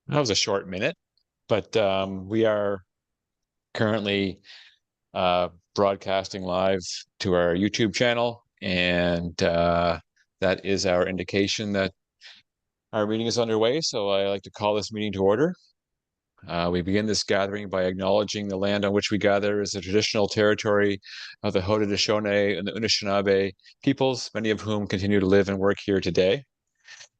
That was a short minute, but we are currently broadcasting live to our YouTube channel, and that is our indication that our meeting is underway. So I like to call this meeting to order. We begin this gathering by acknowledging the land on which we gather is the traditional territory of the Haudenosaunee and the Anishinaabe peoples, many of whom continue to live and work here today.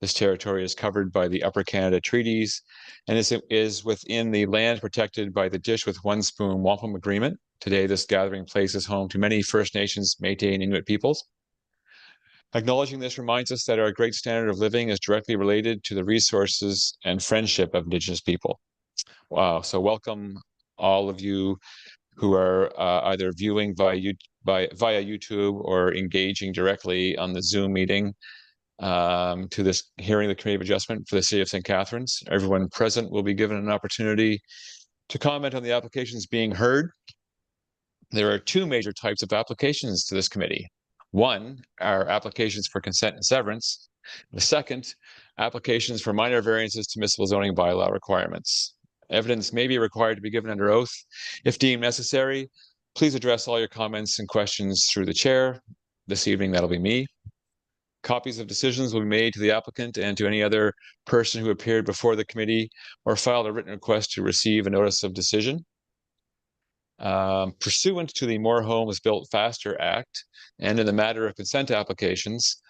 This territory is covered by the Upper Canada Treaties and is within the land protected by the Dish with One Spoon Wampum Agreement. Today, this gathering place is home to many First Nations, Métis, and Inuit peoples. Acknowledging this reminds us that our great standard of living is directly related to the resources and friendship of Indigenous people. Wow. So welcome all of you who are either viewing via YouTube or engaging directly on the Zoom meeting to this hearing of the Committee of Adjustment for the City of St. Catharines. Everyone present will be given an opportunity to comment on the applications being heard. There are two major types of applications to this committee. One are applications for consent and severance. The second, applications for minor variances to municipal zoning bylaw requirements. Evidence may be required to be given under oath. If deemed necessary, please address all your comments and questions through the chair. This evening, that'll be me. Copies of decisions will be made to the applicant and to any other person who appeared before the committee or filed a written request to receive a notice of decision. Pursuant to the More Homes Built Faster Act, and in the matter of consent applications,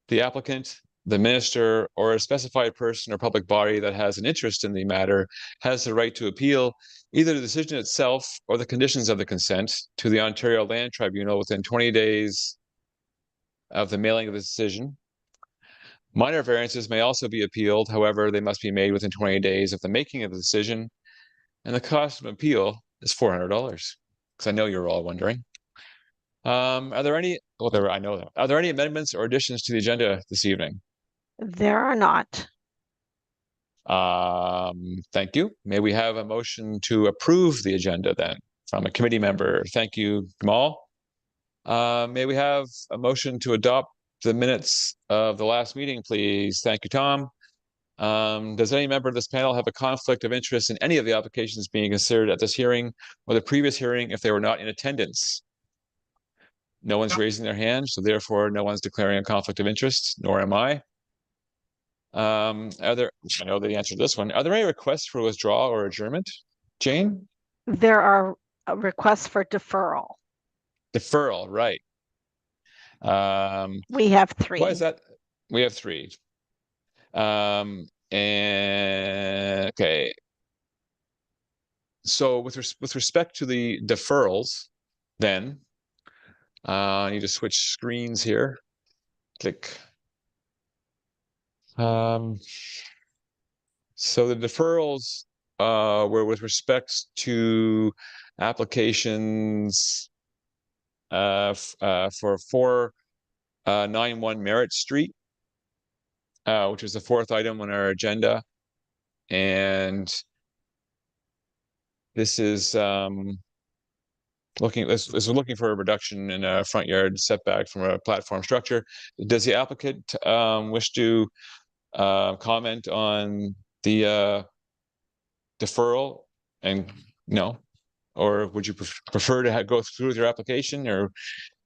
the applicant, the minister, or a specified person or public body that has an interest in the matter has the right to appeal either the decision itself or the conditions of the consent to the Ontario Land Tribunal within 20 days of the mailing of the decision. Minor variances may also be appealed. However, they must be made within 20 days of the making of the decision. And the cost of appeal is $400, because I know you're all wondering. Are there any, well, I know that. Are there any amendments or additions to the agenda this evening? There are not. Thank you. May we have a motion to approve the agenda then from a committee member? Thank you, Gamal. May we have a motion to adopt the minutes of the last meeting, please? Thank you, Tom. Does any member of this panel have a conflict of interest in any of the applications being considered at this hearing or the previous hearing if they were not in attendance? No one's raising their hand, so therefore no one's declaring a conflict of interest, nor am I. I know the answer to this one. Are there any requests for withdrawal or adjournment? Jane? There are requests for deferral. Deferral, right. We have three. Why is that? We have three. And okay. So with respect to the deferrals, then I need to switch screens here. Click. So the deferrals were with respect to applications for 491 Merritt Street, which was the fourth item on our agenda. And this is looking for a reduction in a front yard setback from a platform structure. Does the applicant wish to comment on the deferral? And no, or would you prefer to go through with your application? Or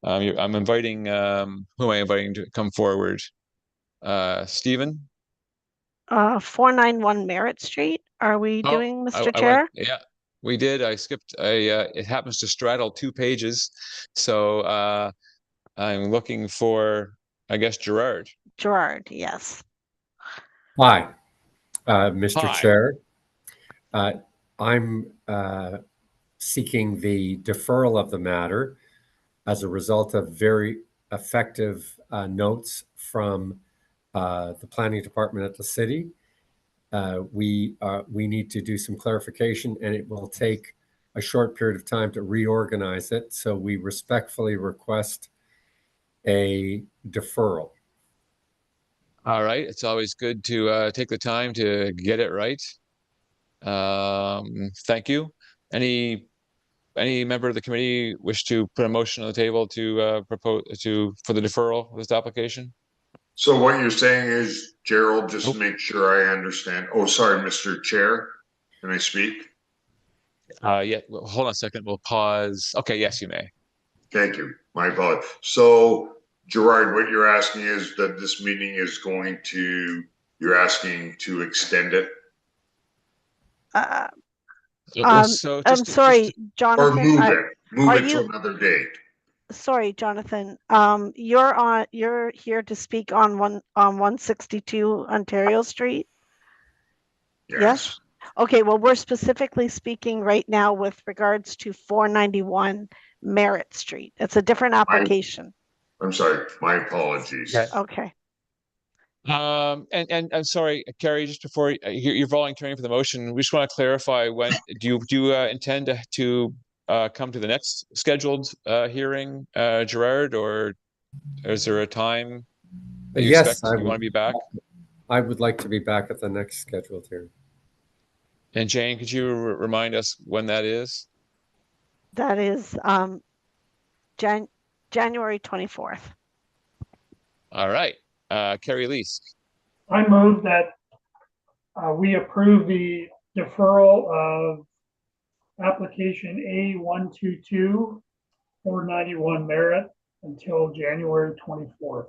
I'm inviting who am I inviting to come forward? Stephen? 491 Merritt Street. Are we doing, Mr. Chair? Yeah, we did. I skipped. It happens to straddle two pages, so I'm looking for, I guess, Gerard. Gerard, yes. Hi, Mr. Hi. Chair. I'm seeking the deferral of the matter as a result of very effective notes from the planning department at the city. We need to do some clarification, and it will take a short period of time to reorganize it. So we respectfully request a deferral. All right. It's always good to take the time to get it right. Thank you. Any member of the committee wish to put a motion on the table to propose for the deferral of this application? So what you're saying is, Gerald, just Oh. to make sure I understand. Oh, sorry, Mr. Chair. Can I speak? Yeah, well, hold on a second. We'll pause. Okay, yes, you may. Thank you. My apologies. So, Gerard, what you're asking is that this meeting is you're asking to extend it Uh, So I'm sorry, or Jonathan. move it are to you- another date. Sorry, Jonathan. You're here to speak on 162 Ontario Street. Yes? Okay, well, we're specifically speaking right now with regards to 491 Merritt Street. It's a different application. I'm sorry. My apologies. Okay. Okay. And I'm sorry, Carrie, just before you're volunteering for the motion, we just want to clarify when do you intend to come to the next scheduled hearing, Gerard, or is there a time that you Yes, expect you want to be back? I would like to be back at the next scheduled hearing. And Jane, could you remind us when that is? That is January 24th. All right. Carrie Leask. I move that we approve the deferral of application A122 491 Merritt until January 24th.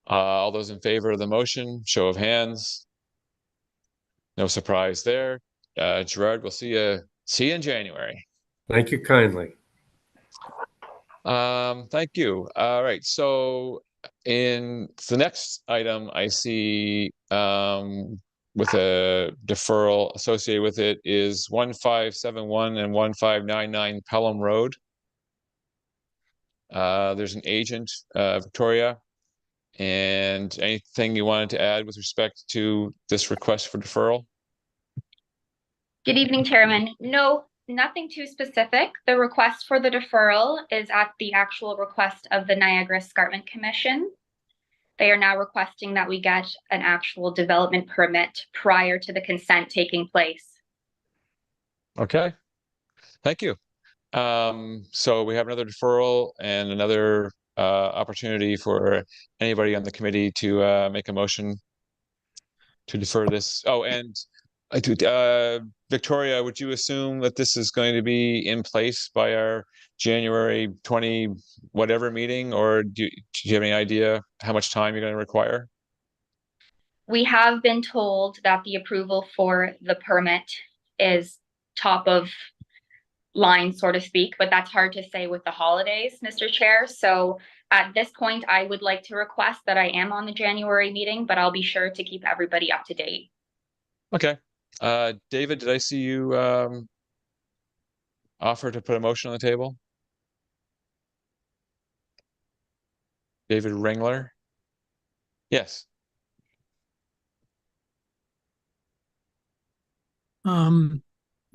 All those in favor of the motion, show of hands. No surprise there. Gerard, we'll see you in January. Thank you kindly. Thank you. All right, so in the next item I see with a deferral associated with it is 1571 and 1599 Pelham Road. There's an agent, Victoria, and anything you wanted to add with respect to this request for deferral? Good evening, Chairman. No, nothing too specific. The request for the deferral is at the actual request of the Niagara Escarpment Commission. They are now requesting that we get an actual development permit prior to the consent taking place. Okay, thank you. So we have another deferral and another opportunity for anybody on the committee to make a motion to defer this. Oh, and Victoria, would you assume that this is going to be in place by our January 20 whatever meeting, or do you have any idea how much time you're going to require? We have been told that the approval for the permit is top of line, so to speak, but that's hard to say with the holidays, Mr. Chair. So at this point, I would like to request that I am on the January meeting, but I'll be sure to keep everybody up to date. Okay. David, did I see you offer to put a motion on the table? David Ringler? Yes.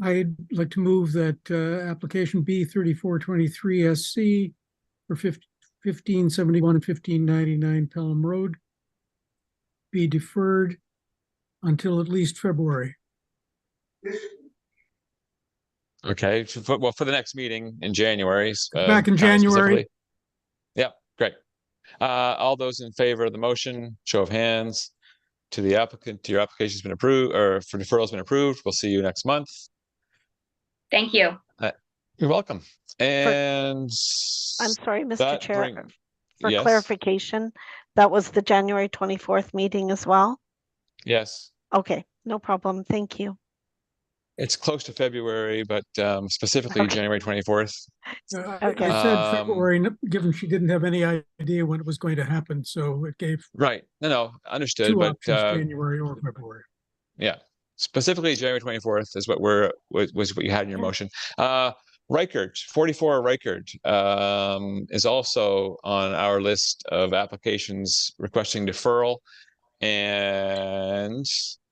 I'd like to move that application B3423 SC for 1571 and 1599 Pelham Road be deferred until at least February. Okay, well, for the next meeting in January. Back in January. Yeah, great. All those in favor of the motion, show of hands. To the applicant, your application's been approved, or for deferral's been approved. We'll see you next month. Thank you. You're welcome. And I'm sorry, Mr. that Chair, for yes. clarification, that was the January 24th meeting as well? Yes. Okay, no problem. Thank you. It's close to February, but specifically Okay. January 24th. Okay. I said February, given she didn't have any idea when it was going to happen, so it gave Right. No, understood. two But options, January or February. yeah, specifically January 24th is what was what you had in your motion. Reichert, 44 Reichert is also on our list of applications requesting deferral, and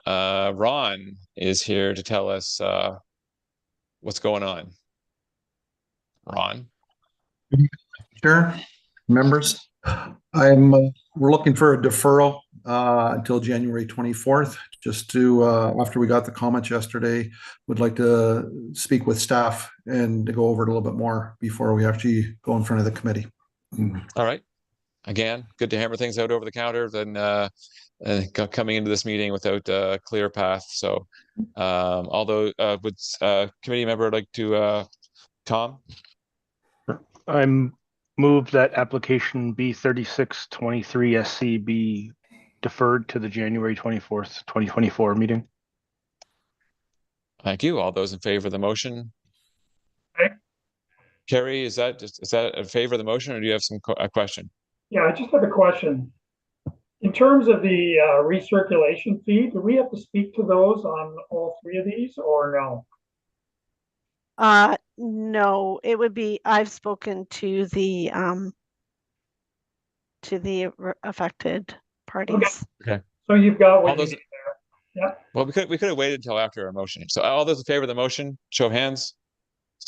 Ron is here to tell us what's going on. Ron. Sure, members. We're looking for a deferral until January 24th. Just to after we got the comments yesterday, would like to speak with staff and to go over it a little bit more before we actually go in front of the committee. All right. again, good to hammer things out over the counter than coming into this meeting without a clear path. So, although would committee member like to Tom? I'm moved that application B3623 SC be deferred to the January 24th, 2024 meeting. Thank you. All those in favor of the motion? Aye. Kerry, is that in favor of the motion, or do you have a question? Yeah, I just have a question. In terms of the recirculation fee, do we have to speak to those on all three of these or no? No, it would be, I've spoken to the affected parties. So you've got All what you those, need there. Yeah. well, we could have waited until after our motion. So all those in favor of the motion, show of hands.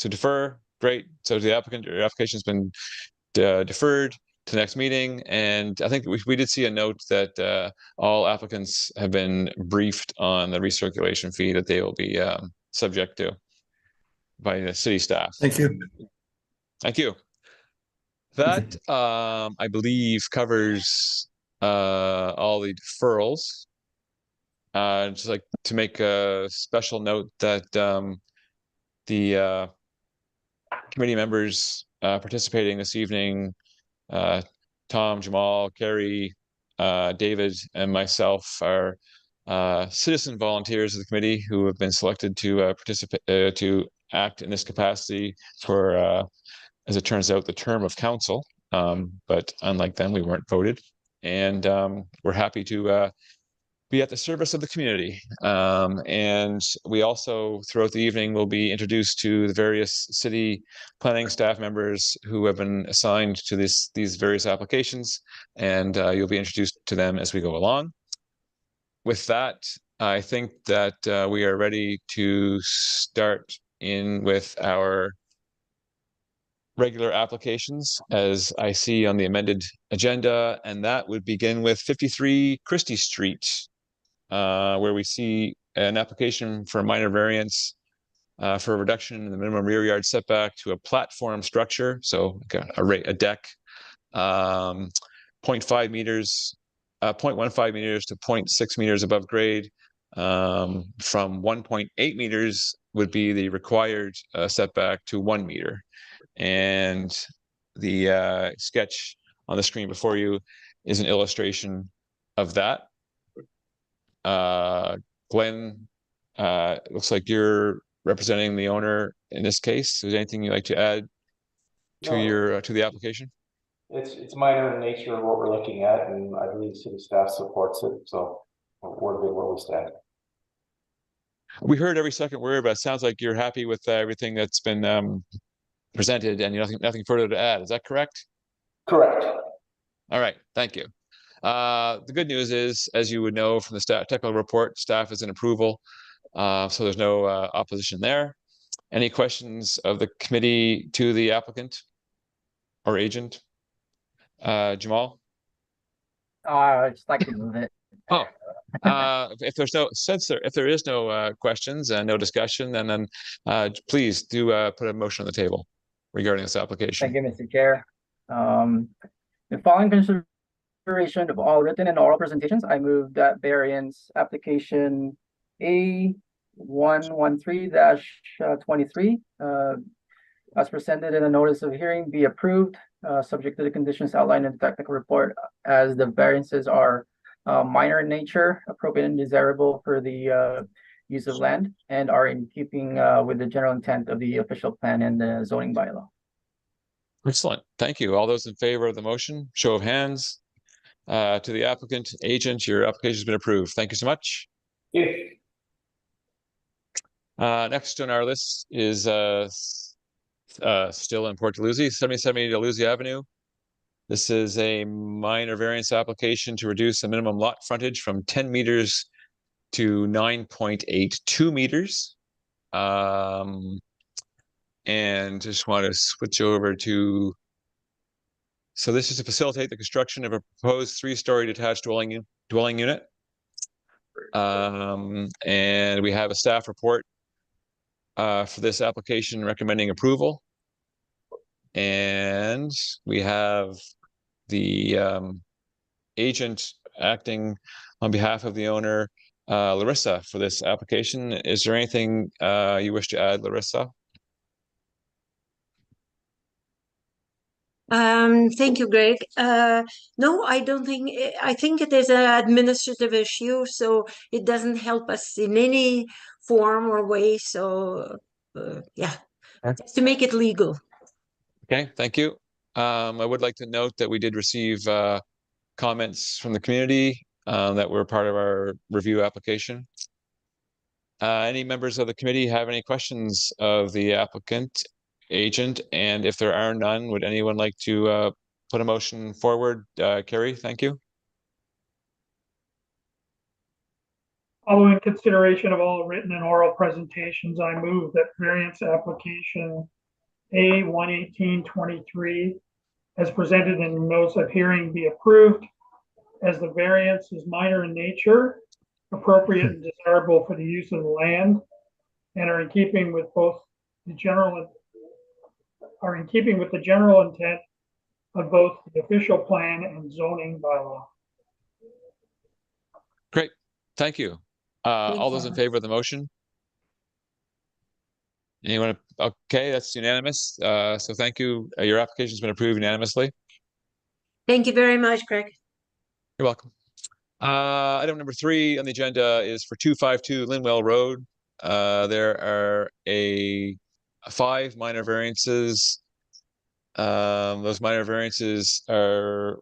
To defer, great. So the applicant, your application's been deferred to the next meeting. And I think we did see a note that all applicants have been briefed on the recirculation fee that they will be subject to by the city staff. Thank you. Thank you. That I believe covers all the deferrals. Just like to make a special note that the committee members participating this evening, Tom, Jamal, Kerry, David, and myself are citizen volunteers of the committee who have been selected to participate to act in this capacity for, as it turns out, the term of council. But unlike them, we weren't voted, and we're happy to be at the service of the community. And we also, throughout the evening, will be introduced to the various city planning staff members who have been assigned to these various applications, and you'll be introduced to them as we go along. With that, I think that we are ready to start in with our regular applications, as I see on the amended agenda, and that would begin with 53 Christie Street, where we see an application for a minor variance for a reduction in the minimum rear yard setback to a platform structure, so a deck, 0.5 meters, 0.15 meters to 0.6 meters above grade. From 1.8 meters would be the required setback to 1 meter. And the sketch on the screen before you is an illustration of that. Glenn, looks like you're representing the owner in this case. Is there anything you'd like to add to No. to the application? It's minor in nature of what we're looking at, and I believe city staff supports it, so we're good where we stand. We heard every second word, but it sounds like you're happy with everything that's been presented, and nothing further to add. Is that correct? Correct. All right, thank you. The good news is, as you would know from the technical report, staff is in approval, so there's no opposition there. Any questions of the committee to the applicant or agent? Jamal? I'd just like to move it. Oh, if there is no questions and no discussion, then please do put a motion on the table regarding this application. Thank you, Mr. Chair. The following consideration of all written and oral presentations, I move that variance application A113-23 as presented in a notice of hearing be approved, subject to the conditions outlined in the technical report, as the variances are minor in nature, appropriate and desirable for the use of land, and are in keeping with the general intent of the official plan and the zoning bylaw. Excellent. Thank you. All those in favor of the motion, show of hands. To the applicant, agent, your application has been approved. Thank you so much. Yeah. Next on our list is still in Port Dalhousie, 7070 Dalhousie Avenue. This is a minor variance application to reduce the minimum lot frontage from 10 meters to 9.82 meters. And just want to switch over to, so this is to facilitate the construction of a proposed 3-story detached dwelling unit. And we have a staff report for this application recommending approval. And we have the agent acting on behalf of the owner, Larissa, for this application. Is there anything you wish to add, Larissa? Thank you, Greg. No, I don't think, I think it is an administrative issue, so it doesn't help us in any form or way. So, yeah, just to make it legal. Okay, thank you. I would like to note that we did receive comments from the community that were part of our review application. Any members of the committee have any questions of the applicant, agent? And if there are none, would anyone like to put a motion forward? Carrie, thank you. Following consideration of all written and oral presentations, I move that variance application A 11823 as presented in the notice of hearing be approved, as the variance is minor in nature, appropriate and desirable for the use of the land, and are in keeping with both the general intent of both the official plan and zoning bylaw. Great, thank you. All those in favor of the motion? Anyone? Okay, that's unanimous. So thank you. Your application's been approved unanimously. Thank you very much, Greg. You're welcome. Item number 3 on the agenda is for 252 Linwell Road. There are 5 minor variances. Those minor variances are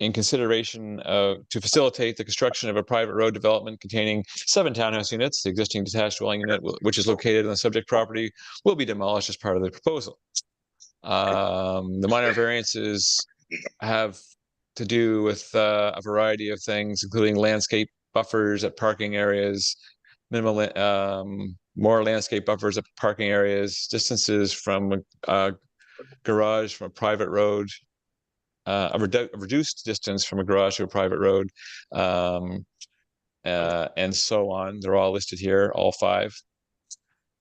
in consideration to facilitate the construction of a private road development containing 7 townhouse units. The existing detached dwelling unit, which is located on the subject property, will be demolished as part of the proposal. The minor variances have to do with a variety of things, including landscape buffers at parking areas, more landscape buffers at parking areas, distances from a garage from a private road, a reduced distance from a garage to a private road, and so on. They're all listed here, all 5.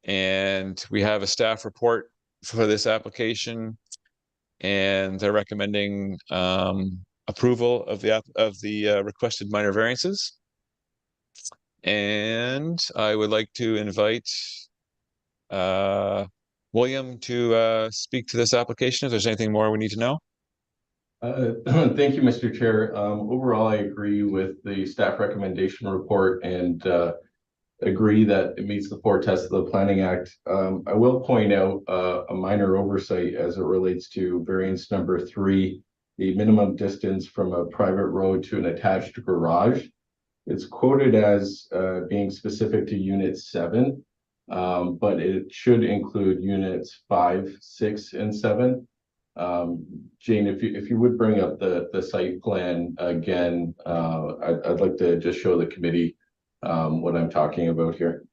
And we have a staff report for this application, and they're recommending approval of the requested minor variances. And I would like to invite William to speak to this application if there's anything more we need to know. Thank you, Mr. Chair. Overall, I agree with the staff recommendation report and agree that it meets the 4 tests of the Planning Act. I will point out a minor oversight as it relates to variance number 3, the minimum distance from a private road to an attached garage. It's quoted as being specific to unit 7, but it should include units 5, 6, and 7. Jane, if you would bring up the site plan again, I'd like to just show the committee what I'm talking about here.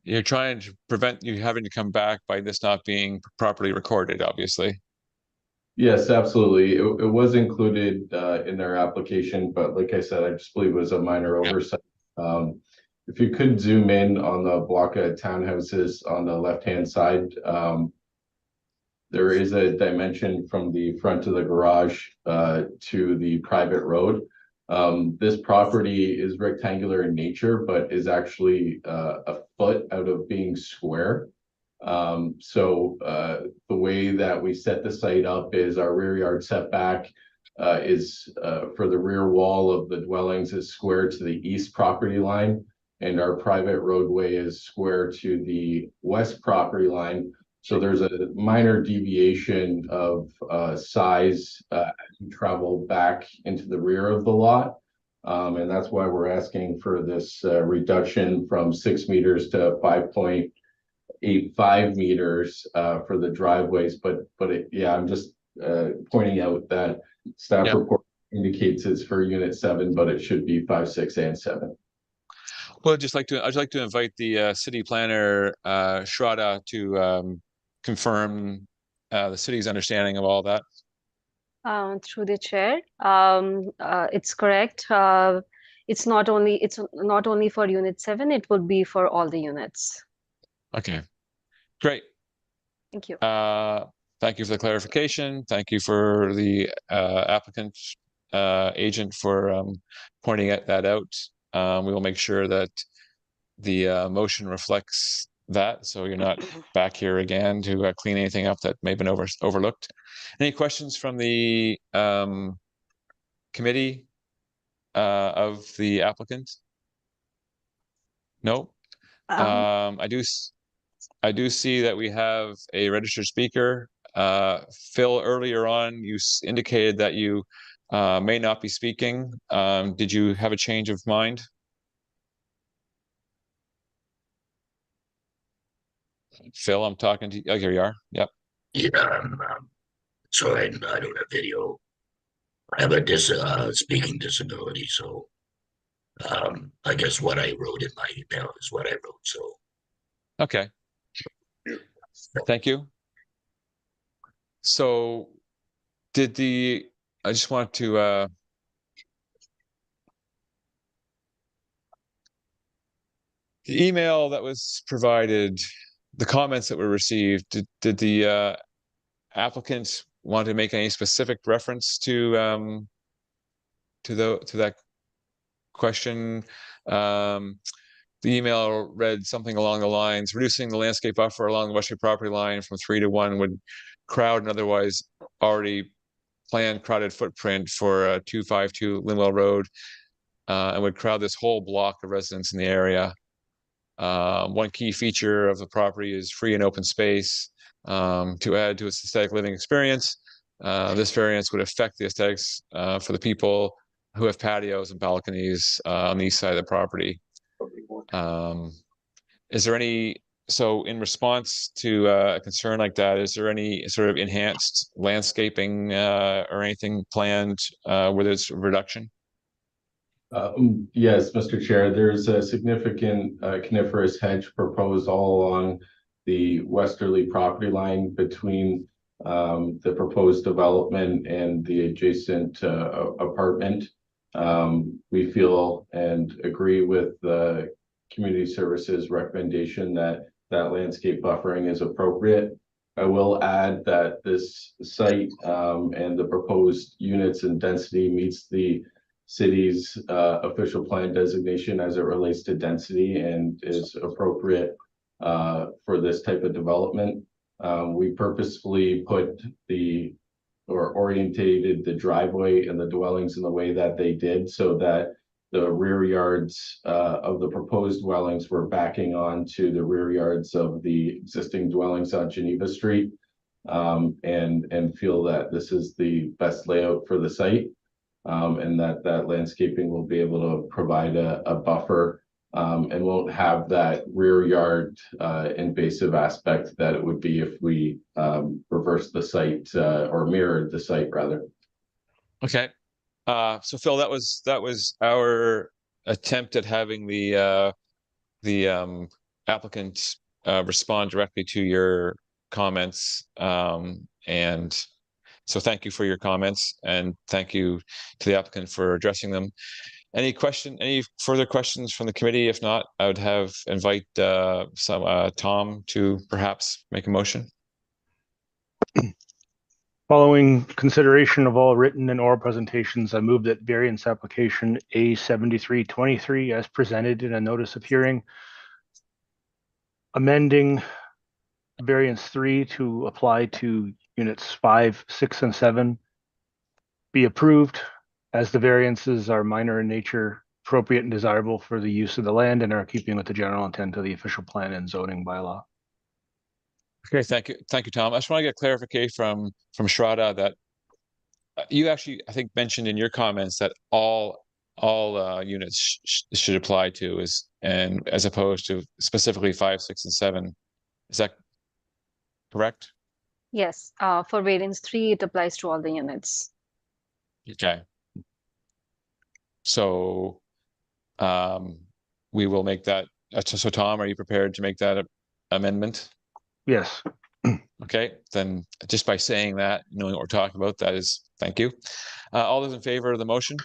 You're trying to prevent you having to come back by this not being properly recorded, obviously. Yes, absolutely. It was included in their application, but like I said, I just believe it was a minor oversight. If you could zoom in on the block of townhouses on the left-hand side, there is a dimension from the front of the garage to the private road. This property is rectangular in nature, but is actually a foot out of being square. So the way that we set the site up is our rear yard setback is for the rear wall of the dwellings is square to the east property line, and our private roadway is square to the west property line. So there's a minor deviation of size as you travel back into the rear of the lot. And that's why we're asking for this reduction from 6 meters to 5.85 meters for the driveways. But yeah, I'm just pointing out that staff report indicates it's for unit 7, but it should be 5, 6, and 7. Well, I'd like to invite the city planner, Shraddha, to confirm the city's understanding of all that. Through the chair, it's correct. It's not only for unit 7, it would be for all the units. Okay, great. Thank you. thank you for the clarification. Thank you for the applicant agent for pointing that out. We will make sure that the motion reflects that, so you're not back here again to clean anything up that may have been overlooked. Any questions from the committee of the applicant? No. I do see that we have a registered speaker. Phil, earlier on, you indicated that you may not be speaking. Did you have a change of mind? Phil, I'm talking to you. Oh, here you are. Yep. Yeah, so I don't have video. I have a speaking disability, so I guess what I wrote in my email is what I wrote. So okay, thank you. So, I just want to the email that was provided, the comments that were received, did the applicant want to make any specific reference to that question? The email read something along the lines: reducing the landscape buffer along the westerly property line from 3 to 1 would crowd an otherwise already planned crowded footprint for 252 Linwell Road, and would crowd this whole block of residents in the area. One key feature of the property is free and open space. To add to its aesthetic living experience, this variance would affect the aesthetics for the people who have patios and balconies on the east side of the property. Is there any, so in response to a concern like that, is there any sort of enhanced landscaping or anything planned where there's a reduction? Yes, Mr. Chair, there's a significant coniferous hedge proposed all along the westerly property line between the proposed development and the adjacent apartment. We feel and agree with the Community Services recommendation that landscape buffering is appropriate. I will add that this site and the proposed units and density meets the city's official plan designation as it relates to density and is appropriate for this type of development. We purposefully orientated the driveway and the dwellings in the way that they did, so that the rear yards of the proposed dwellings were backing onto the rear yards of the existing dwellings on Geneva Street, and feel that this is the best layout for the site, and that landscaping will be able to provide a buffer and won't have that rear yard invasive aspect that it would be if we reversed the site or mirrored the site rather. Okay. So Phil, that was our attempt at having the applicant respond directly to your comments, and so thank you for your comments, and thank you to the applicant for addressing them. Any further questions from the committee? If not, I would invite Tom to perhaps make a motion. Following consideration of all written and oral presentations, I move that variance application A7323 as presented in a notice of hearing, amending variance 3 to apply to units 5, 6, and 7 be approved, as the variances are minor in nature, appropriate and desirable for the use of the land, and are keeping with the general intent of the official plan and zoning bylaw. Okay, thank you, Tom. I just want to get clarification from Shraddha that you actually, I think, mentioned in your comments that all units should apply to and as opposed to specifically 5, 6, and 7. Is that correct? Yes, for variance 3, it applies to all the units. Okay. So, we will make that. So, Tom, are you prepared to make that amendment? Yes. Okay, then just by saying that, knowing what we're talking about, that is, thank you. All those in favor of the motion?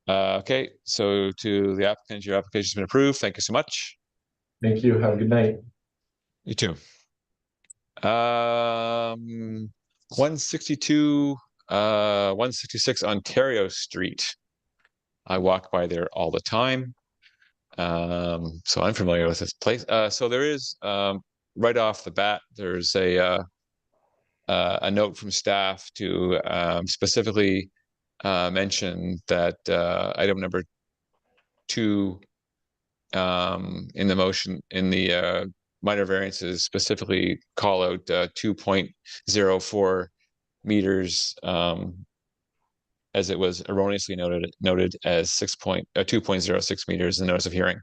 Okay, so to the applicant, your application has been approved. Thank you so much. Thank you. Have a good night. You too. 162, 166 Ontario Street. I walk by there all the time. So I'm familiar with this place. So there is, right off the bat, there's a note from staff to specifically mention that item number 2 in the motion, in the minor variances, specifically call out 2.04 meters, as it was erroneously noted as 2.06 meters in the notice of hearing.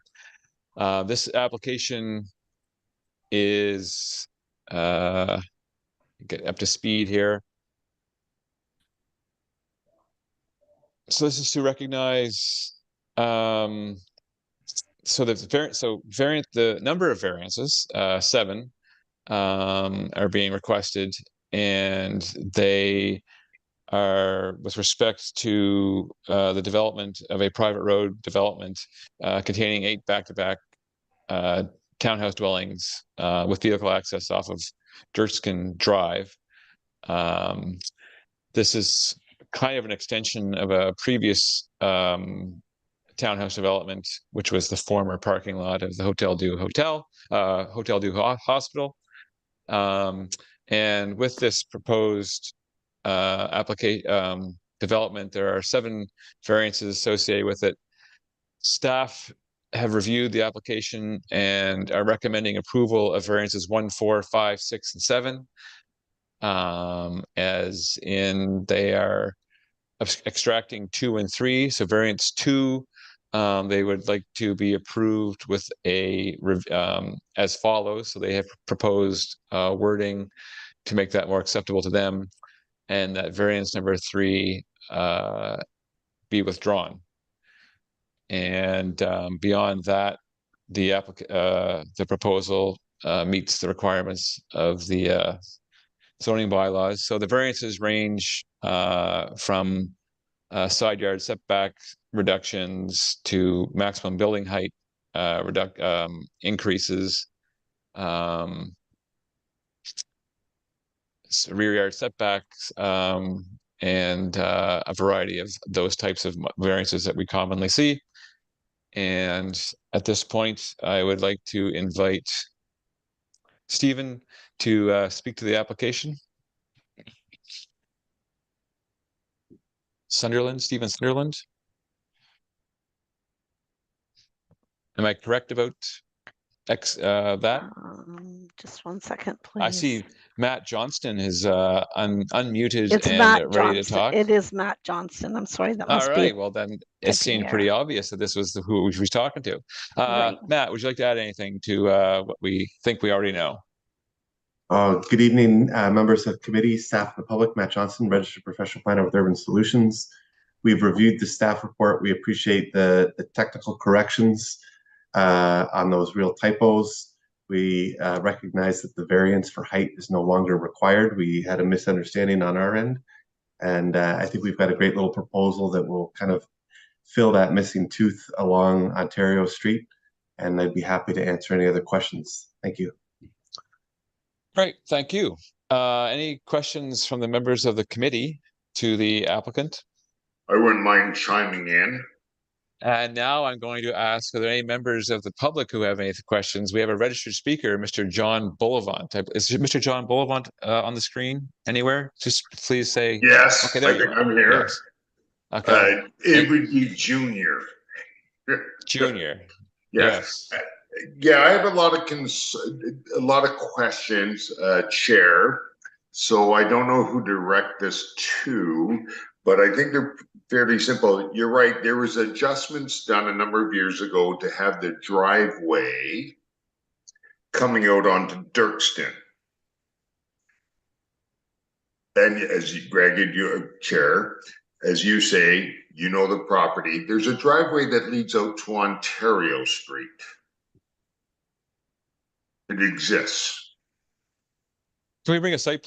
This application is get up to speed here. So this is to recognize the number of variances, 7, are being requested, and they are with respect to the development of a private road development containing 8 back-to-back townhouse dwellings with vehicle access off of Dirkskin Drive. This is kind of an extension of a previous townhouse development, which was the former parking lot of the Hotel Dieu Hospital. And with this proposed development, there are 7 variances associated with it. Staff have reviewed the application and are recommending approval of variances 1, 4, 5, 6, and 7. As in, they are extracting 2 and 3. So variance 2, they would like to be approved with a as follows. So they have proposed wording to make that more acceptable to them, and that variance number 3 be withdrawn. And beyond that, the proposal meets the requirements of the zoning bylaws. So the variances range from side yard setback reductions to maximum building height increases, rear yard setbacks, and a variety of those types of variances that we commonly see. And at this point, I would like to invite Stephen to speak to the application. Sunderland, Stephen Sunderland. Am I correct about that? Just 1 second, please. I see Matt Johnston is unmuted It's and Matt ready Johnston. to talk. It is Matt Johnston. I'm sorry, that must All be. right, well then it seemed pretty obvious that this was who we was talking to. Right. Matt, would you like to add anything to what we think we already know? Good evening, members of committee, staff, and the public. Matt Johnston, registered professional planner with Urban Solutions. We've reviewed the staff report. We appreciate the technical corrections on those real typos. We recognize that the variance for height is no longer required. We had a misunderstanding on our end. And I think we've got a great little proposal that will kind of fill that missing tooth along Ontario Street. And I'd be happy to answer any other questions. Thank you. Great, thank you. Any questions from the members of the committee to the applicant? I wouldn't mind chiming in. And now I'm going to ask, are there any members of the public who have any questions? We have a registered speaker, Mr. John Bullivant. Is Mr. John Bullivant on the screen anywhere? Just please say. Yes, okay, there I think I'm here. Yes. Okay. It would be Junior. Junior. Yes. Yeah, I have a lot of questions, Chair. So I don't know who to direct this to, but I think they're fairly simple. You're right. There was adjustments done a number of years ago to have the driveway coming out onto Dirkston. And as Greg, your Chair, as you say, you know the property. There's a driveway that leads out to Ontario Street. It exists. Can we bring a site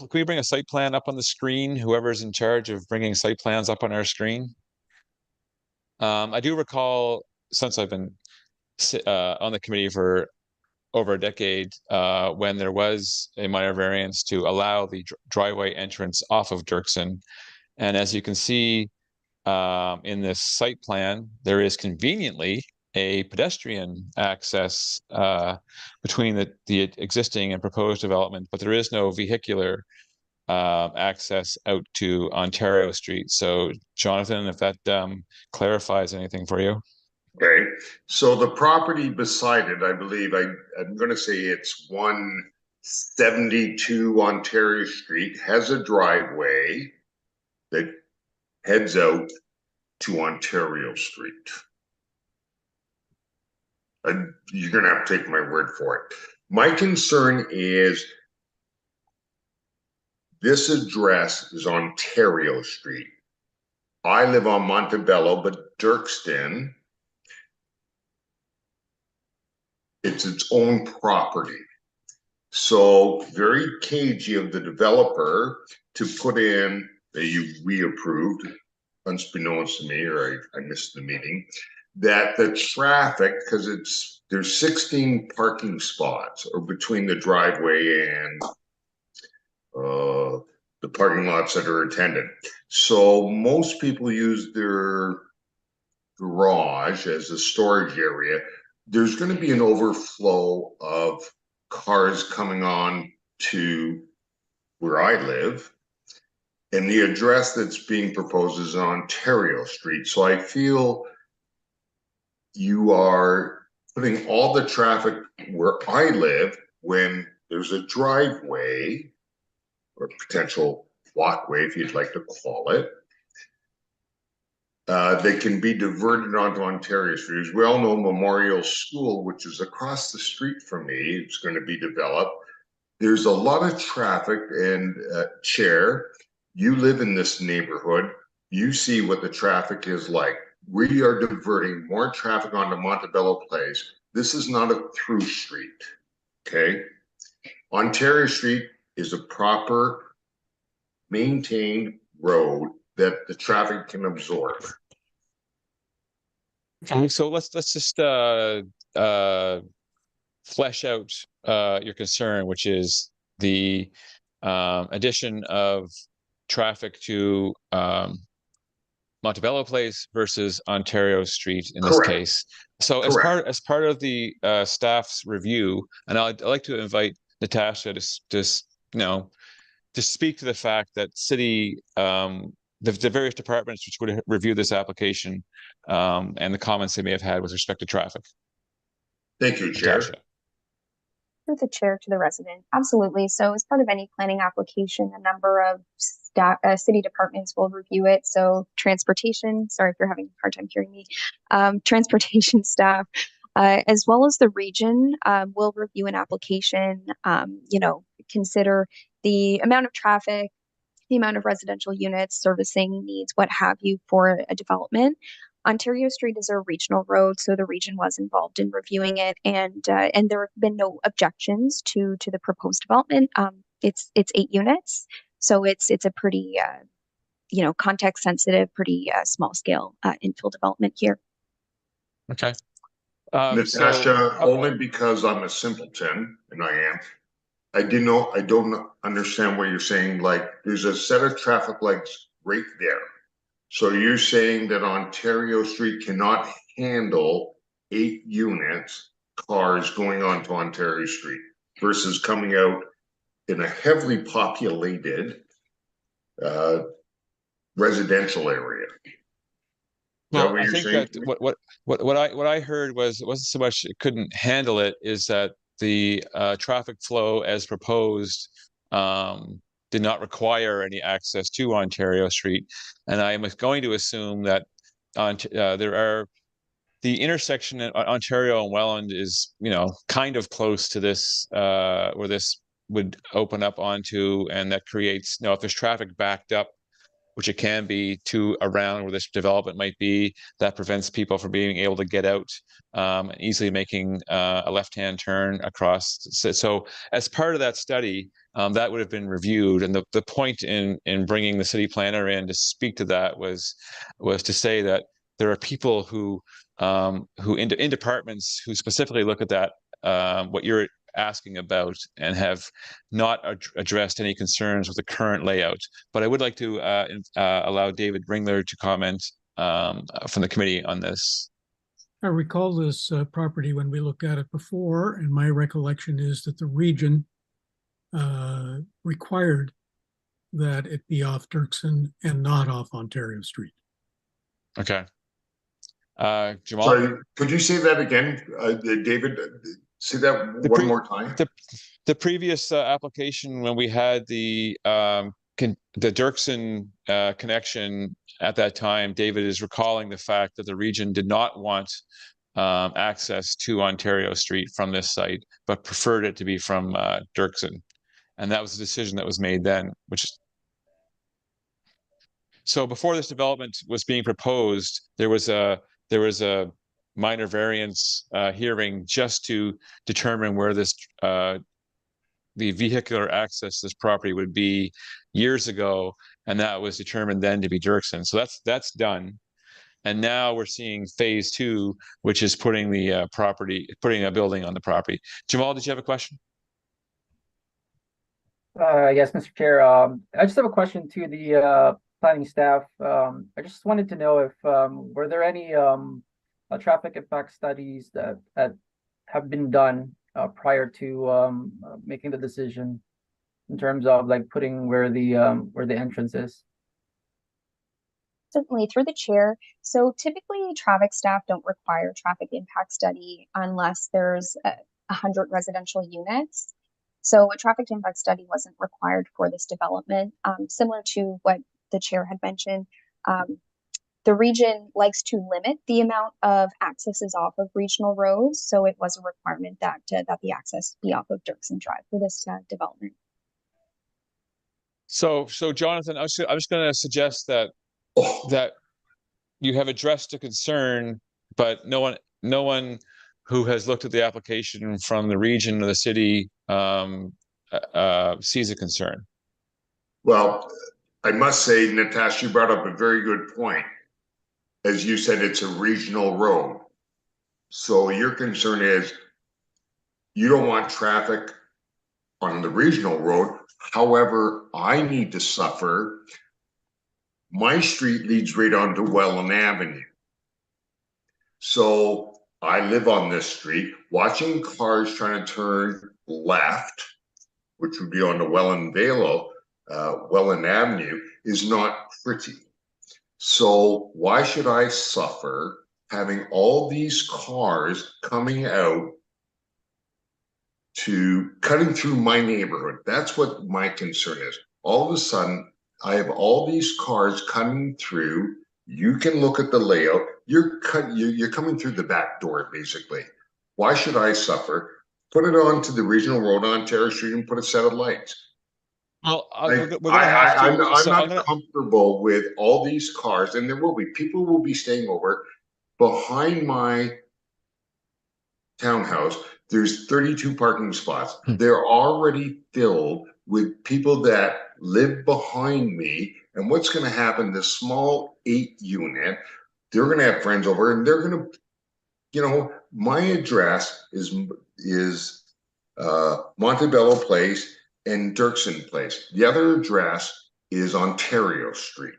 plan up on the screen? Whoever's in charge of bringing site plans up on our screen. I do recall, since I've been on the committee for over a decade when there was a minor variance to allow the driveway entrance off of Dirksen. And as you can see in this site plan, there is conveniently a pedestrian access between the existing and proposed development, but there is no vehicular access out to Ontario Street. So Jonathan, if that clarifies anything for you. Okay, so the property beside it, I believe, I'm going to say it's 172 Ontario Street, has a driveway that heads out to Ontario Street. You're going to have to take my word for it. My concern is this address is Ontario Street. I live on Montebello, but Dirksen, it's its own property. So very cagey of the developer to put in that we approved, unbeknownst to me, or I missed the meeting, that the traffic, because there's 16 parking spots or between the driveway and the parking lots that are attended. So most people use their garage as a storage area. There's going to be an overflow of cars coming on to where I live. And the address that's being proposed is Ontario Street. So I feel you are putting all the traffic where I live when there's a driveway or potential walkway, if you'd like to call it, they can be diverted onto Ontario Street. As we all know, Memorial School, which is across the street from me, it's going to be developed. There's a lot of traffic, and Chair, you live in this neighborhood. You see what the traffic is like. We are diverting more traffic onto Montebello Place. This is not a through street, okay? Ontario Street is a proper, maintained road that the traffic can absorb. Okay, so let's just flesh out your concern, which is the addition of traffic to Montebello Place versus Ontario Street in this case. So as part of the staff's review, and I'd like to invite Natasha to speak to the fact that city the various departments which would review this application and the comments they may have had with respect to traffic. Thank you, Chair. Natasha. Through the chair to the resident. Absolutely. So as part of any planning application, a number of city departments will review it. So transportation, sorry if you're having a hard time hearing me, transportation staff, as well as the region will review an application, consider the amount of traffic, the amount of residential units, servicing needs, what have you for a development. Ontario Street is a regional road, so the region was involved in reviewing it, and there have been no objections to the proposed development. It's 8 units, so it's a pretty context sensitive, pretty small scale infill development here. Okay. Natasha, only because I'm a simpleton, and I am. I don't understand what you're saying. Like, there's a set of traffic lights right there. So you're saying that Ontario Street cannot handle 8 units, cars going onto Ontario Street versus coming out in a heavily populated residential area. Well, I think that what I heard was it wasn't so much it couldn't handle it, is that the traffic flow as proposed did not require any access to Ontario Street. And I am going to assume that the intersection in Ontario and Welland is, kind of close to this, where this would open up onto, and that creates, if there's traffic backed up, which it can be to around where this development might be, that prevents people from being able to get out easily making a left-hand turn across. So as part of that study, that would have been reviewed. And the point in bringing the city planner in to speak to that was to say that there are people who in departments who specifically look at that what you're asking about and have not addressed any concerns with the current layout. But I would like to allow David Ringler to comment from the committee on this. I recall this property when we looked at it before, and my recollection is that the region required that it be off Dirksen and not off Ontario Street. Okay. Jamal? Sorry, could you say that again, David? Say that one more time. The previous application, when we had the Dirksen connection at that time, David is recalling the fact that the region did not want access to Ontario Street from this site, but preferred it to be from Dirksen. And that was the decision that was made then, which is. So before this development was being proposed, there was a minor variance hearing just to determine where this the vehicular access to this property would be years ago, and that was determined then to be Dirksen. So that's done, and now we're seeing phase 2, which is putting the putting a building on the property. Jamal, did you have a question? Yes, Mr. Chair. I just have a question to the planning staff. I just wanted to know if were there any traffic impact studies that have been done prior to making the decision in terms of like putting where the entrance is? Certainly, through the chair. So typically traffic staff don't require traffic impact study unless there's 100 residential units. So a traffic impact study wasn't required for this development. Similar to what the chair had mentioned, the region likes to limit the amount of accesses off of regional roads. So it was a requirement that the access be off of Dirksen Drive for this development. So Jonathan, I'm just going to suggest that you have addressed a concern, but no one who has looked at the application from the region or the city sees a concern. Well, I must say, Natasha, you brought up a very good point. As you said, it's a regional road. So your concern is you don't want traffic on the regional road. However, I need to suffer. My street leads right onto Welland Avenue. So I live on this street, watching cars trying to turn left, which would be on the Welland Avenue, is not pretty. So why should I suffer having all these cars coming out to cutting through my neighborhood? That's what my concern is. All of a sudden, I have all these cars coming through. You can look at the layout. You're coming through the back door, basically. Why should I suffer? Put it onto the regional road on Ontario Street and put a set of lights. Well, I'm not comfortable with all these cars, and there will be people will be staying over behind my townhouse. There's 32 parking spots. They're already filled with people that live behind me. And what's going to happen? The small 8 unit, they're going to have friends over, and they're going to, my address is Montebello Place and Dirksen Place. The other address is Ontario Street.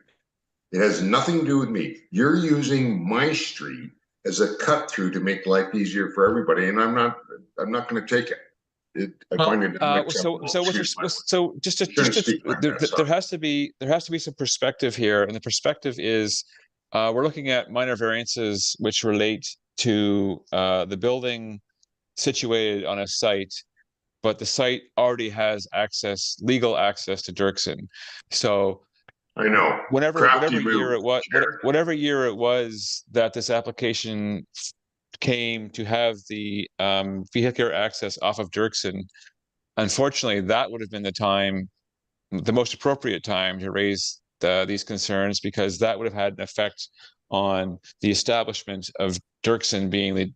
It has nothing to do with me. You're using my street as a cut through to make life easier for everybody, and I'm not going to take it. I find it unacceptable. There has to be some perspective here, and the perspective is we're looking at minor variances which relate to the building situated on a site, but the site already has legal access to Dirksen. So I know whatever year it was that this application came to have the vehicular access off of Dirksen, unfortunately, that would have been the most appropriate time to raise these concerns, because that would have had an effect on the establishment of Dirksen being the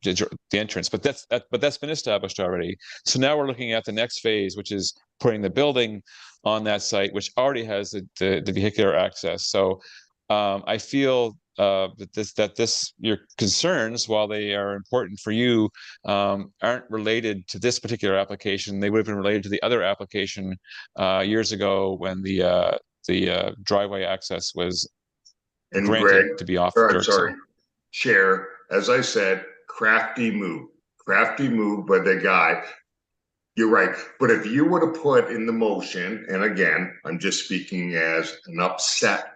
entrance. But that's been established already. So now we're looking at the next phase, which is putting the building on that site, which already has the vehicular access. So I feel your concerns, while they are important for you, aren't related to this particular application. They would have been related to the other application years ago when the driveway access was And granted Greg, to be off or I'm Dirksen. sorry, Chair, as I said, crafty move by the guy. You're right. But if you would have put in the motion, and again, I'm just speaking as an upset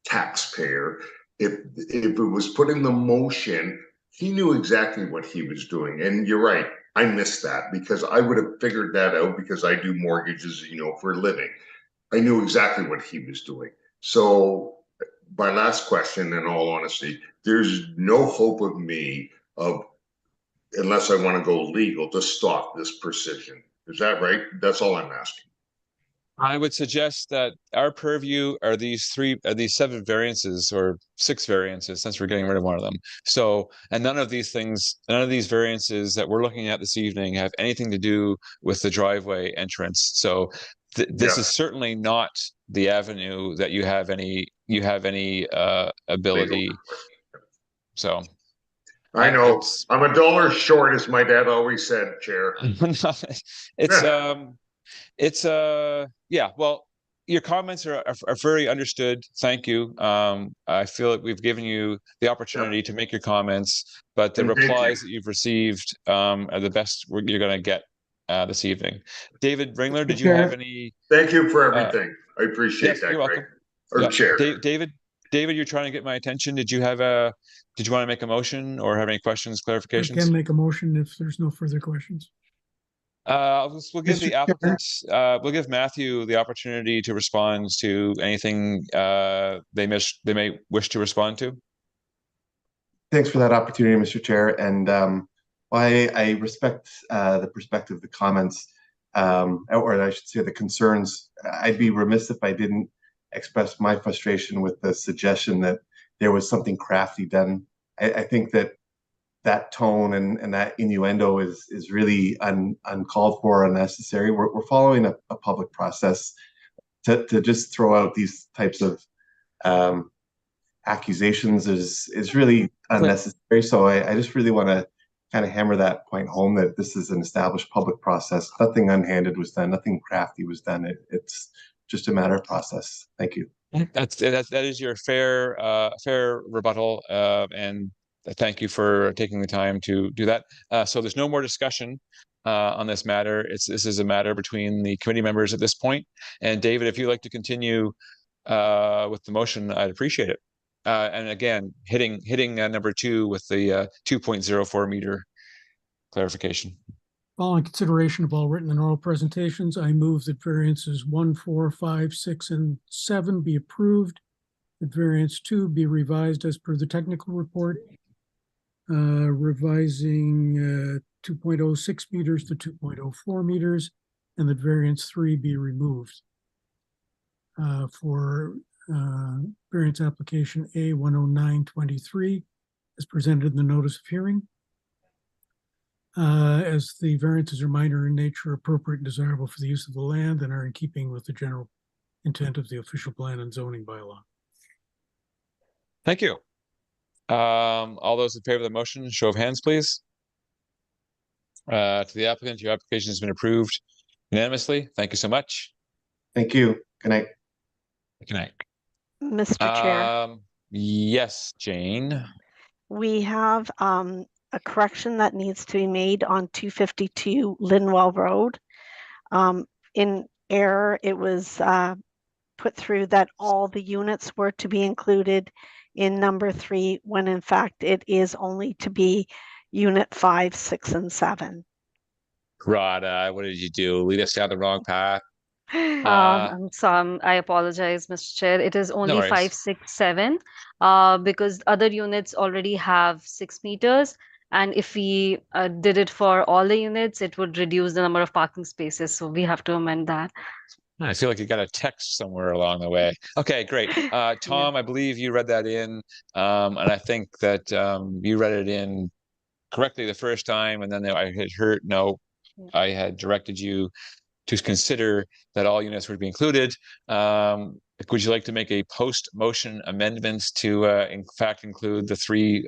taxpayer, if it was put in the motion, he knew exactly what he was doing. And you're right, I missed that because I would have figured that out because I do mortgages, for a living. I knew exactly what he was doing. So my last question, in all honesty, there's no hope of me unless I want to go legal, to stop this precision. Is that right? That's all I'm asking. I would suggest that our purview are these 7 variances or 6 variances, since we're getting rid of one of them. So, and none of these variances that we're looking at this evening have anything to do with the driveway entrance. So this is certainly not the avenue that you have any ability. So I know I'm $1 short, as my dad always said, Chair. Well, your comments are very understood. Thank you. I feel like we've given you the opportunity to make your comments, but the replies that you've received are the best you're going to get this evening. David Ringler, did you have any? Thank you for everything. I appreciate that, you're welcome. Or Chair. David, you're trying to get my attention. Did you want to make a motion or have any questions, clarifications? I can make a motion if there's no further questions. We'll give the applicants, we'll give Matthew the opportunity to respond to anything they may wish to respond to. Thanks for that opportunity, Mr. Chair. And I respect the perspective, the comments, or I should say the concerns. I'd be remiss if I didn't express my frustration with the suggestion that there was something crafty done. I think that tone and that innuendo is really uncalled for, unnecessary. We're following a public process. To just throw out these types of accusations is really unnecessary. So I just really want to kind of hammer that point home, that this is an established public process. Nothing unhanded was done. Nothing crafty was done. It's just a matter of process. Thank you. That is your fair rebuttal, and thank you for taking the time to do that. So there's no more discussion on this matter. This is a matter between the committee members at this point. And David, if you'd like to continue with the motion, I'd appreciate it. And again, hitting number 2 with the 2.04 meter clarification. Following consideration of all written and oral presentations, I move that variances 1, 4, 5, 6, and 7 be approved. That variance 2 be revised as per the technical report, revising 2.06 meters to 2.04 meters, and that variance 3 be removed. For variance application A10923 as presented in the notice of hearing. As the variances are minor in nature, appropriate and desirable for the use of the land, and are in keeping with the general intent of the official plan and zoning bylaw. Thank you. All those in favor of the motion, show of hands, please. To the applicant, your application has been approved unanimously. Thank you so much. Thank you. Good night. Good night. Mr. Chair. Yes, Jane. We have a correction that needs to be made on 252 Linwell Road. In error, it was put through that all the units were to be included in number 3, when in fact it is only to be unit 5, 6, and 7. Rada, what did you do? Lead us down the wrong path? I'm sorry, I apologize, Mr. Chair. It is only worries. 5, 6, 7, because other units already have 6 meters. And if we did it for all the units, it would reduce the number of parking spaces. So we have to amend that. I feel like you got a text somewhere along the way. Okay, great. Tom, I believe you read that in, and I think that you read it in correctly the first time, and then I had heard, I had directed you to consider that all units would be included. Would you like to make a post-motion amendments to, in fact, include the 3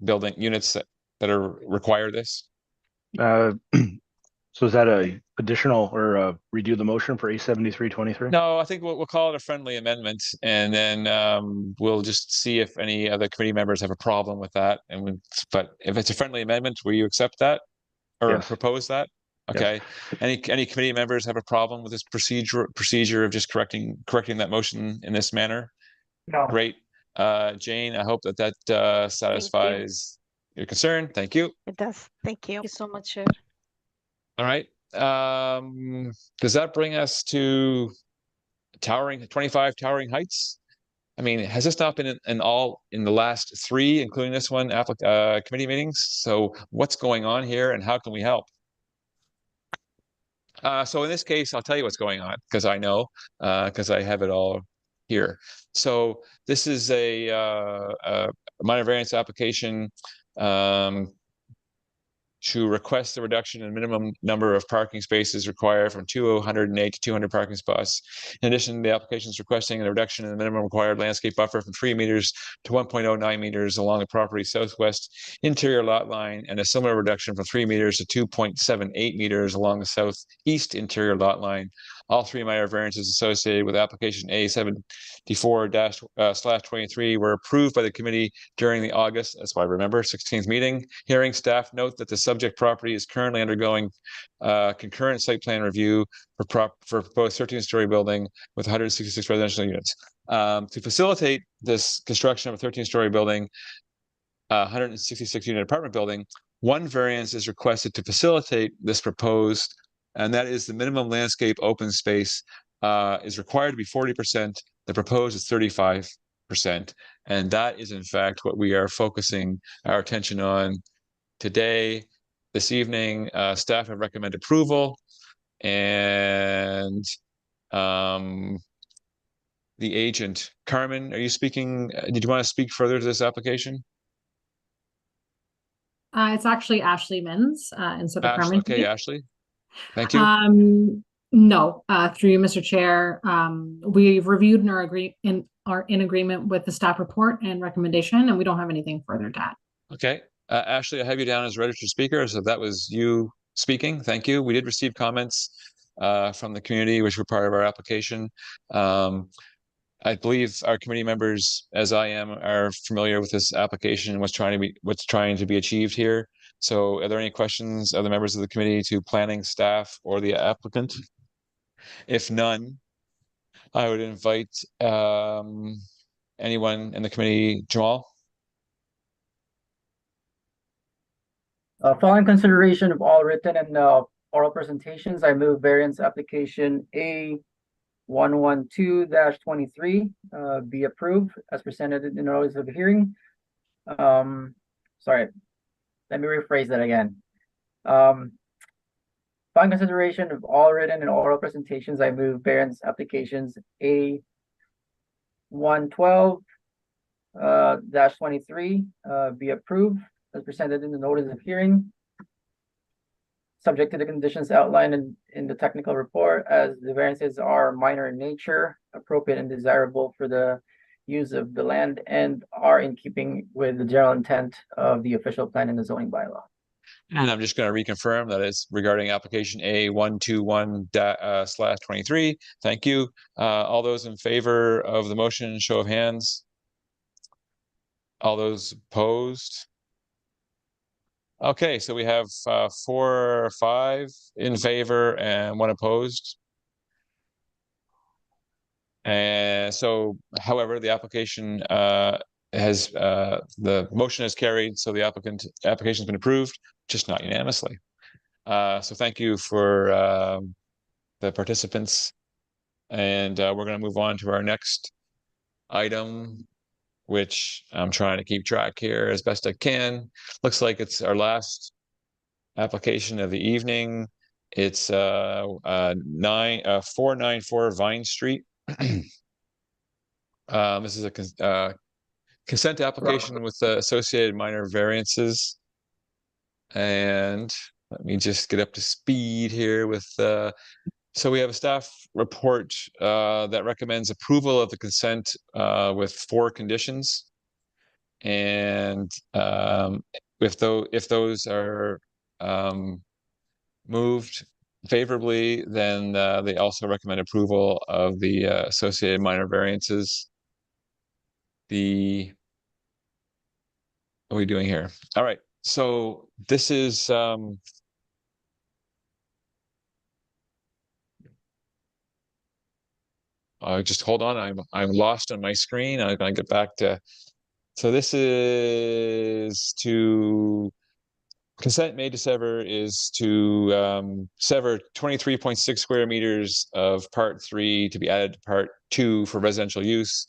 building units that are require this? So is that a additional or redo the motion for A7323? No, I think we'll call it a friendly amendment, and then we'll just see if any other committee members have a problem with that. But if it's a friendly amendment, will you accept that or Yes. propose that? Okay. Any committee members have a problem with this procedure of just correcting that motion in this manner? No. Great. Jane, I hope that satisfies your concern. Thank you. It does. Thank you. Thank you so much, Chair. All right. Does that bring us to 25 Towering Heights? I mean, has this not been in the last 3, including this one, committee meetings? So what's going on here and how can we help? So in this case, I'll tell you what's going on because I know, because I have it all here. So this is a minor variance application to request the reduction in minimum number of parking spaces required from 208 to 200 parking spots. In addition, the application is requesting a reduction in the minimum required landscape buffer from 3 meters to 1.09 meters along the property's southwest interior lot line, and a similar reduction from 3 meters to 2.78 meters along the southeast interior lot line. All 3 minor variances associated with application A74-/23 were approved by the committee during the August, that's why I remember, 16th meeting. Hearing staff note that the subject property is currently undergoing concurrent site plan review for proposed 13-story building with 166 residential units. To facilitate this construction of a 13-story building, 166 unit apartment building, 1 variance is requested to facilitate this proposed, and that is the minimum landscape open space is required to be 40%. The proposed is 35%. And that is in fact what we are focusing our attention on today. This evening, staff have recommended approval, and the agent, Carmen, are you speaking? Did you want to speak further to this application? It's actually Ashley Mins instead of Carmen. Okay, Ashley. Thank you. No, through you, Mr. Chair. We've reviewed and are in agreement with the staff report and recommendation, and we don't have anything further to add. Okay. Ashley, I have you down as registered speaker, so that was you speaking. Thank you. We did receive comments from the community, which were part of our application. I believe our committee members, as I am, are familiar with this application and what's trying to be achieved here. So are there any questions of the members of the committee to planning staff or the applicant? If none, I would invite anyone in the committee. Jamal? Following consideration of all written and oral presentations, I move variance application A112-23 be approved as presented in the notice of hearing. Sorry, let me rephrase that again. Following consideration of all written and oral presentations, I move variance applications A112-23 be approved as presented in the notice of hearing, subject to the conditions outlined in the technical report, as the variances are minor in nature, appropriate and desirable for the use of the land, and are in keeping with the general intent of the official plan and the zoning bylaw. And I'm just going to reconfirm that it's regarding application A121/23. Thank you. All those in favor of the motion, show of hands. All those opposed? Okay, so we have 4 or 5 in favor and 1 opposed. And so, however, the application the motion is carried, so the application has been approved, just not unanimously. So thank you for the participants, and we're going to move on to our next item, which I'm trying to keep track here as best I can. Looks like it's our last application of the evening. It's 494 Vine Street. This is a consent application with the associated minor variances. And Let me just get up to speed here with, so we have a staff report that recommends approval of the consent with 4 conditions. And if those are moved favorably, then they also recommend approval of the associated minor variances. What are we doing here? All right, so this is just hold on, I'm lost on my screen. I'm gonna get back to, so this is to consent made to sever is to sever 23.6 square meters of part 3 to be added to part 2 for residential use,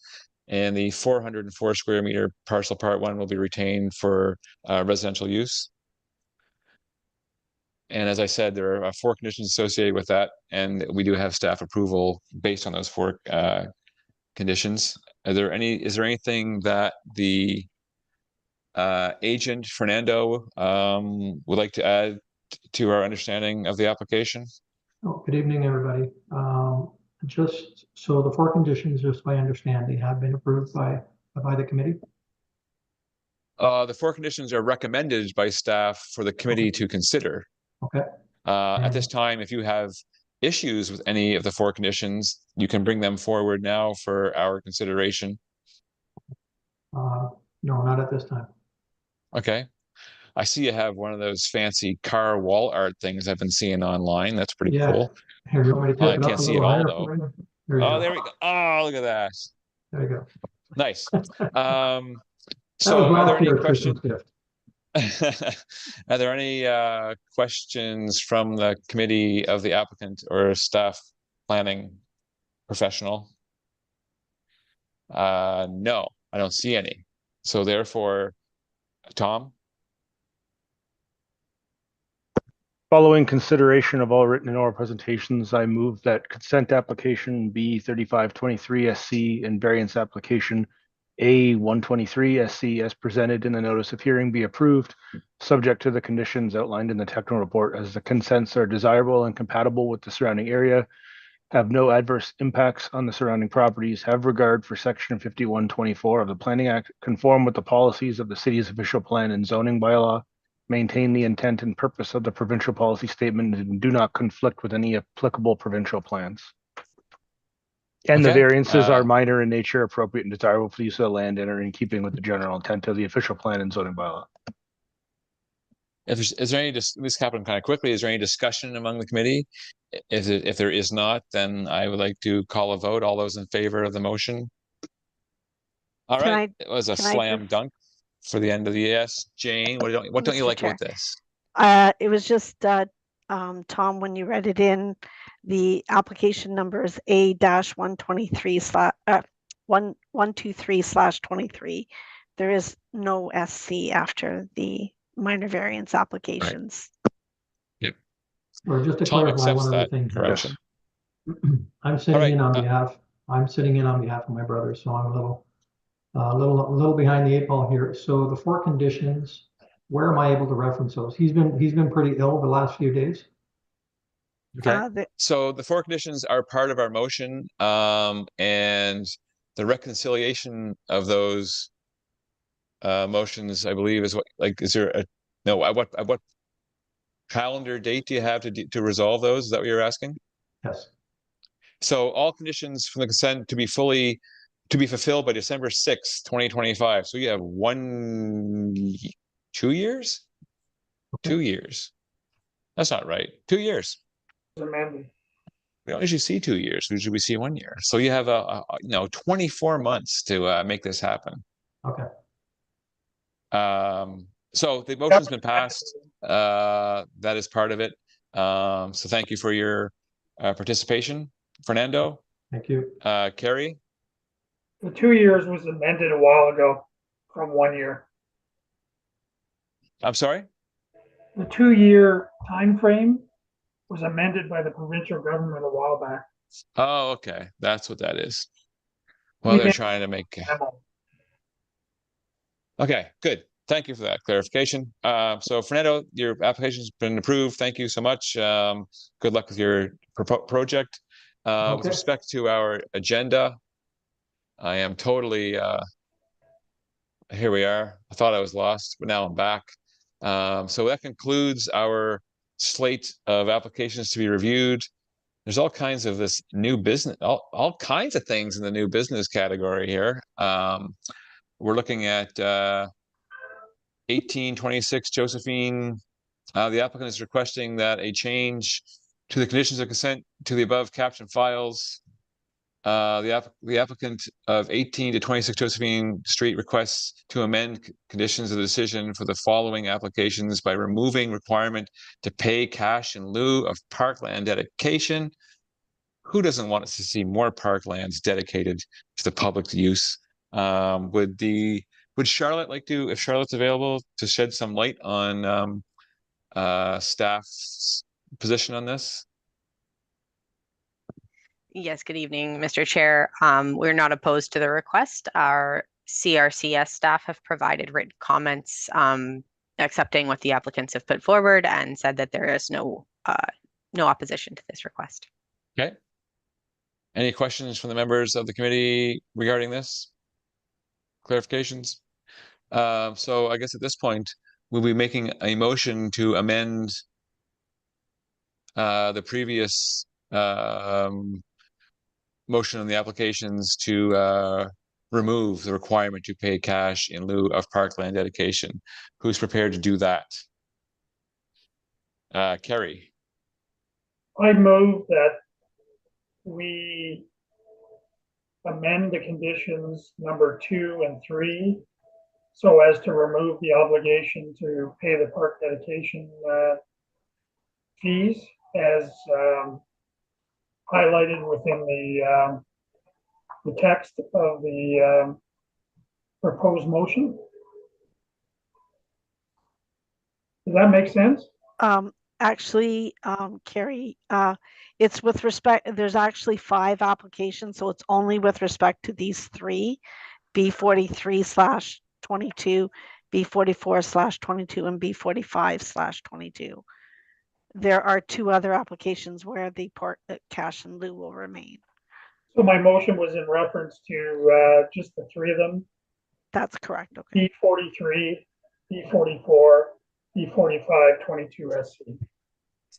and the 404 square meter parcel part 1 will be retained for residential use. And as I said, there are 4 conditions associated with that, and we do have staff approval based on those 4 conditions. Is there anything that the agent Fernando would like to add to our understanding of the application? Oh, good evening, everybody. Just so the 4 conditions, just by understanding, have been approved by the committee. The 4 conditions are recommended by staff for the committee to consider. Okay. At this time, if you have issues with any of the 4 conditions, you can bring them forward now for our consideration. No, not at this time. Okay. I see you have one of those fancy car wall art things I've been seeing online. That's pretty cool. Here, you want me to I tip it up can't a see it little all higher though. for you? There you Oh, go. there we go. Oh, look at that. There you go. Nice. That So was are there last any year's questions? Christmas gift. Are there any questions from the committee of the applicant or staff planning professional? No, I don't see any. So therefore, Tom? Following consideration of all written and oral presentations, I move that consent application B 3523 SC and variance application A 123 SC as presented in the notice of hearing be approved, subject to the conditions outlined in the technical report, as the consents are desirable and compatible with the surrounding area, have no adverse impacts on the surrounding properties, have regard for section 5124 of the Planning Act, conform with the policies of the city's official plan and zoning bylaw, maintain the intent and purpose of the provincial policy statement, and do not conflict with any applicable provincial plans. And the Okay, variances are minor in nature, appropriate and desirable for the use of the land, and are in keeping with the general intent of the official plan and zoning bylaw. Is there any, this happened kind of quickly, is there any discussion among the committee? If there is not, then I would like to call a vote. All those in favor of the motion? All right, it was a slam dunk for the end of the yes. Jane, what don't you Mr. like Chair. about this? It was just Tom, when you read it in, the application number is A-123/123/23. There is no SC after the minor variance applications. Yep. Or just to Tom clarify accepts one other that thing. correction. I'm sitting right, in on behalf of my brother, so I'm a little behind the 8 ball here. So the 4 conditions, where am I able to reference those? He's been pretty ill the last few days. Okay, so the 4 conditions are part of our motion, and the reconciliation of those motions, I believe, is what, like, is there a, no, at what calendar date do you have to resolve those? Is that what you're asking? Yes. So all conditions from the consent to be fulfilled by December 6th, 2025. So you have 2 years? Okay. 2 years. That's not right. 2 years. Amended. We don't usually see 2 years. Usually we see 1 year. So you have 24 months to make this happen. Okay. So the motion's been passed. That is part of it. So thank you for your participation, Fernando. Thank you. Carrie? The 2 years was amended a while ago from 1 year. I'm sorry? The 2-year time frame was amended by the provincial government a while back. Oh, okay. That's what that is. Well, they're trying to make. Okay, good. thank you for that clarification. So Fernando, your application's been approved. Thank you so much. Good luck with your project. With Okay. respect to our agenda, I am totally, here we are. I thought I was lost, but now I'm back. So that concludes our slate of applications to be reviewed. There's all kinds of this new business, all kinds of things in the new business category here. We're looking at 1826 Josephine. The applicant is requesting that a change to the conditions of consent to the above captioned files. The applicant of 18 to 26 Josephine Street requests to amend conditions of the decision for the following applications by removing requirement to pay cash in lieu of parkland dedication. Who doesn't want us to see more parklands dedicated to the public use? Would Charlotte like to, if Charlotte's available, to shed some light on staff's position on this? Yes, good evening, Mr. Chair. We're not opposed to the request. Our CRCS staff have provided written comments accepting what the applicants have put forward and said that there is no opposition to this request. Okay. Any questions from the members of the committee regarding this? Clarifications? So I guess at this point, we'll be making a motion to amend the previous motion on the applications to remove the requirement to pay cash in lieu of parkland dedication. Who's prepared to do that? Kerry. I move that we amend the conditions number 2 and 3 so as to remove the obligation to pay the park dedication fees as highlighted within the text of the proposed motion. Does that make sense? Actually, Carrie, it's with respect, there's actually 5 applications, so it's only with respect to these 3, B43/22, B44/22, and B45/22. There are 2 other applications where the cash in lieu will remain. So my motion was in reference to just the 3 of them. That's correct. Okay. B43, B44, B45, 22 SC.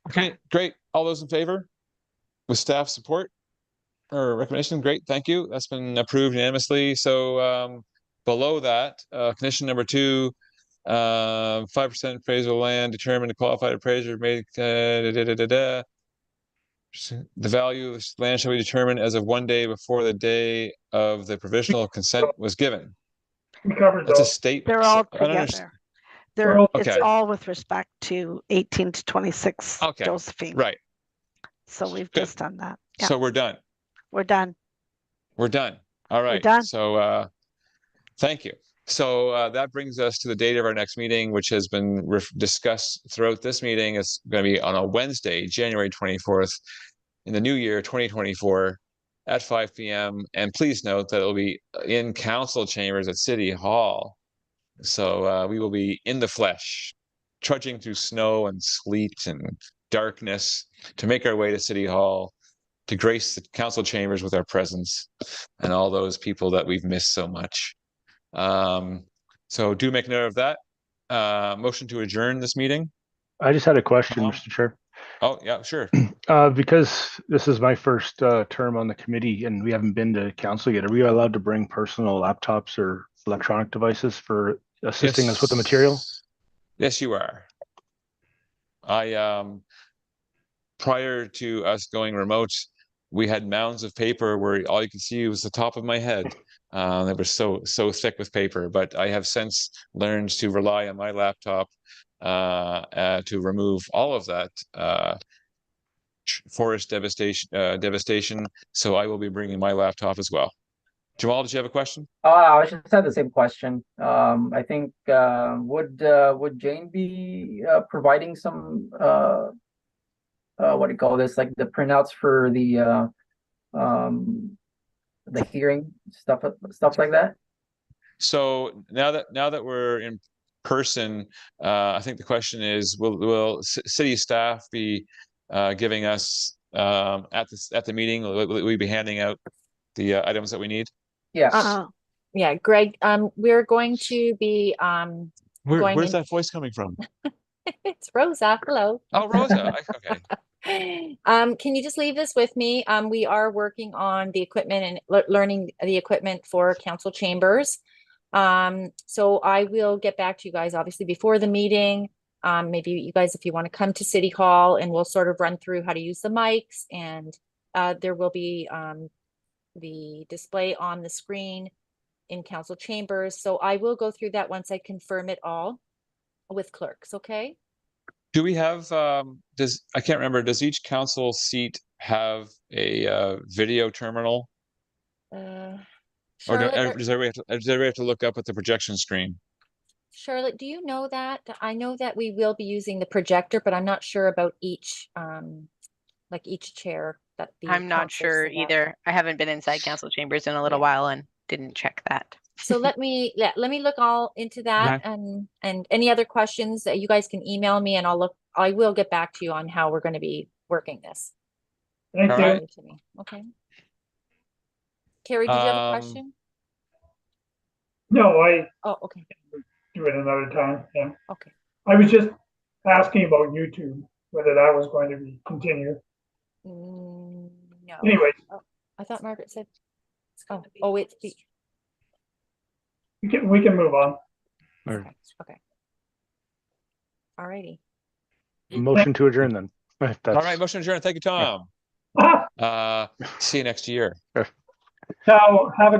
Okay, great. All those in favor with staff support or recommendation? Great, thank you. That's been approved unanimously. So below that, condition number 2, 5% appraisal land determined, a qualified appraiser made the value of this land shall be determined as of 1 day before the day of the provisional consent was given. We covered That's a those. statement. They're all together. It's okay. all with respect to 18 to 26 Okay. Josephine. Right. So we've Good. just done that. Yeah. So we're done. We're done. We're done. All right. done. So thank you. So that brings us to the date of our next meeting, which has been discussed throughout this meeting. It's going to be on a Wednesday, January 24th in the new year, 2024 at 5 p.m. And please note that it'll be in council chambers at City Hall. So we will be in the flesh, trudging through snow and sleet and darkness to make our way to City Hall, to grace the council chambers with our presence and all those people that we've missed so much. So do make note of that. Motion to adjourn this meeting. I just had a question, Mr. Chair. Oh, yeah, sure. Because this is my first term on the committee and we haven't been to council yet, are we allowed to bring personal laptops or electronic devices for assisting us with the material? Yes, you are. Prior to us going remote, we had mounds of paper where all you could see was the top of my head. They were so thick with paper, but I have since learned to rely on my laptop to remove all of that forest devastation. So I will be bringing my laptop as well. Jamal, did you have a question? I just had the same question. I think would Jane be providing some what do you call this, like the printouts for the hearing stuff like that? So now that we're person, I think the question is, will city staff be giving us at the meeting? Will we be handing out the items that we need? Yes. Yeah, Greg, we're going to be Where's that voice coming from? It's Rosa. Hello. Oh, Rosa. Okay. Can you just leave this with me? We are working on the equipment and learning the equipment for council chambers. So I will get back to you guys obviously before the meeting. Maybe you guys, if you want to come to City Hall, and we'll sort of run through how to use the mics, and there will be the display on the screen in council chambers. So I will go through that once I confirm it all with clerks, okay? Do we have, I can't remember, does each council seat have a video terminal? Or does everybody have to look up at the projection screen? Charlotte, do you know that? I know that we will be using the projector, but I'm not sure about each, like each chair that the I'm not councilors sure select. either. I haven't been inside council chambers in a little while and didn't check that. So let me look all into that, and any other questions that you guys can email me, and I will get back to you on how we're going to be working this. Thank you. To me. Okay. Carrie, did you have a question? No, Oh, okay. Do it another time. Yeah. Okay. I was just asking about YouTube, whether that was going to be continued. No. Anyway. Oh, I thought Margaret said. Oh, it's we can move on. okay. All righty. Motion to adjourn then. All right, motion adjourned. Thank you, Tom. See you next year. Now, have a good